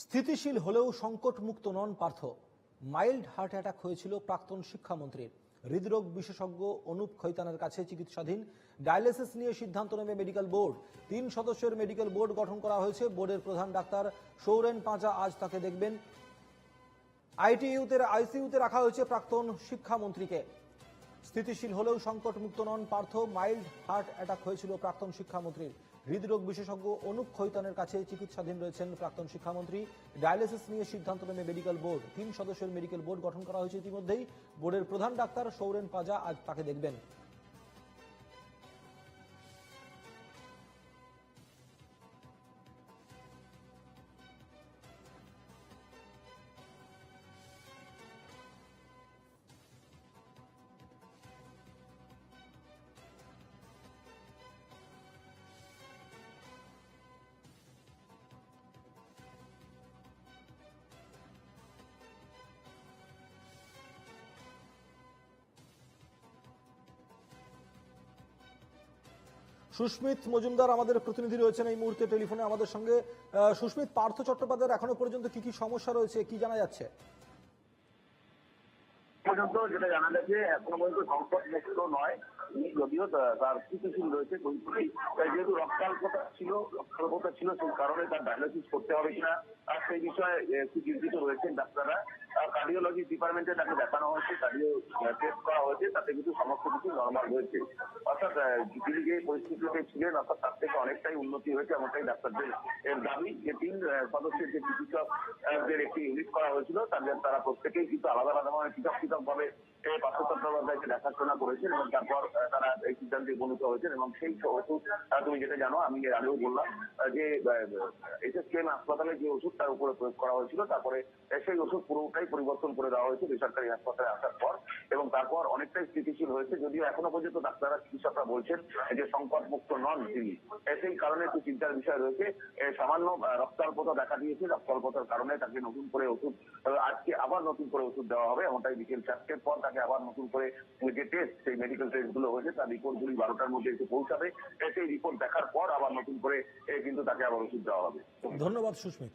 স্থিতিশীল হলেও সংকটমুক্ত নন Partha. Mild heart attack হয়েছিল প্রাক্তন শিক্ষামন্ত্রীর। হৃদরোগ বিশেষজ্ঞ অনুপ খৈতানের কাছে চিকিৎসাধীন। ডায়ালিসিস নিয়ে সিদ্ধান্ত নেবে মেডিকেল বোর্ড। 3 সদস্যের মেডিকেল বোর্ড গঠন করা হয়েছে। বোর্ডের প্রধান ডাক্তার সৌরেন পাঁজা আজ তাকে দেখবেন। আইসিইউতে রাখা হয়েছে প্রাক্তন শিক্ষামন্ত্রীকে। স্থিতিশীল হলেও সংকটমুক্ত নন পার্থ। মাইল্ড হার্ট অ্যাটাক হয়েছিল প্রাক্তন শিক্ষামন্ত্রীর। হৃদরোগ বিশেষজ্ঞ অনুপ খৈতানের কাছে চিকিৎসাধীন রয়েছেন প্রাক্তন শিক্ষামন্ত্রী। ডায়ালিসিস নিয়ে সিদ্ধান্ত নেবে মেডিকেল বোর্ড। 3 সদস্যের মেডিকেল বোর্ড গঠন করা হয়েছে ইতিমধ্যেই। বোর্ডের প্রধান ডাক্তার সৌরেন পাঁজা আজ তাকে দেখবেন। সুস্মিত মজুমদার আমাদের প্রতিনিধি রয়েছেন এই মুহূর্তে টেলিফোনে আমাদের সঙ্গে। সুস্মিত, পার্থ চট্টোপাধ্যায়ের এখনো পর্যন্ত কি কি সমস্যা রয়েছে, কি জানা যাচ্ছে? পর্যন্ত যেটা জানা গেছে এখনো পর্যন্ত সংকট মুক্ত নয়। যদিও তার স্থিতিশীল রয়েছে, যেহেতু রক্তাল্পতা ছিল সেই কারণে তার ডায়ালিসিস করতে হবে কিনা আর সেই বিষয়ে একটু চিন্তিত রয়েছেন ডাক্তাররা। কার্ডিওলজি ডিপার্টমেন্টে তাকে দেখানো হয়েছে, কার্ডিও টেস্ট করা হয়েছে, তাতে কিন্তু সমস্ত কিছু নর্মাল রয়েছে। অর্থাৎ তিনি যে পরিস্থিতিতে ছিলেন অর্থাৎ তার থেকে অনেকটাই উন্নতি হয়েছে, এমনটাই ডাক্তারদের এর দাবি। যে 3 সদস্যের যে চিকিৎসকদের একটি ইউনিট করা হয়েছিল তারা প্রত্যেকেই কিন্তু আলাদা আলাদা ভাবে পৃথক ভাবে পার্থ চট্টোপাধ্যায়কে দেখাশোনা করেছেন এবং তারপর তারা এই সিদ্ধান্তে উপনীত হয়েছেন। এবং সেই ওষুধ তুমি যেটা জানো, আমি এর আগেও বললাম যে এসএসকেএম হাসপাতালে যে ওষুধ তার উপরে প্রয়োগ করা হয়েছিল, তারপরে সেই ওষুধ পুরোটাই পরিবর্তন করে দেওয়া হয়েছে বেসরকারি হাসপাতালে আসার পর, এবং তারপর অনেকটাই স্থিতিশীল হয়েছে। যদিও এখনো পর্যন্ত ডাক্তাররা চিকিৎসকরা বলছেন যে সংকট মুক্ত নন তিনি, সেই কারণে একটু চিন্তার বিষয় রয়েছে। সামান্য রক্তাল্পতা দেখা দিয়েছে, রক্তাল্পতার কারণে তাকে নতুন করে ওষুধ আজকে আবার নতুন করে ওষুধ দেওয়া হবে। এমনটাই বিকেল 4টের পর তাকে আবার নতুন করে যে টেস্ট, সেই মেডিকেল টেস্ট গুলো হয়েছে তার রিপোর্ট গুলি 12টার মধ্যে এসে পৌঁছাবে। সেই রিপোর্ট দেখার পর আবার নতুন করে কিন্তু তাকে আবার ওষুধ দেওয়া হবে। ধন্যবাদ সুস্মিত।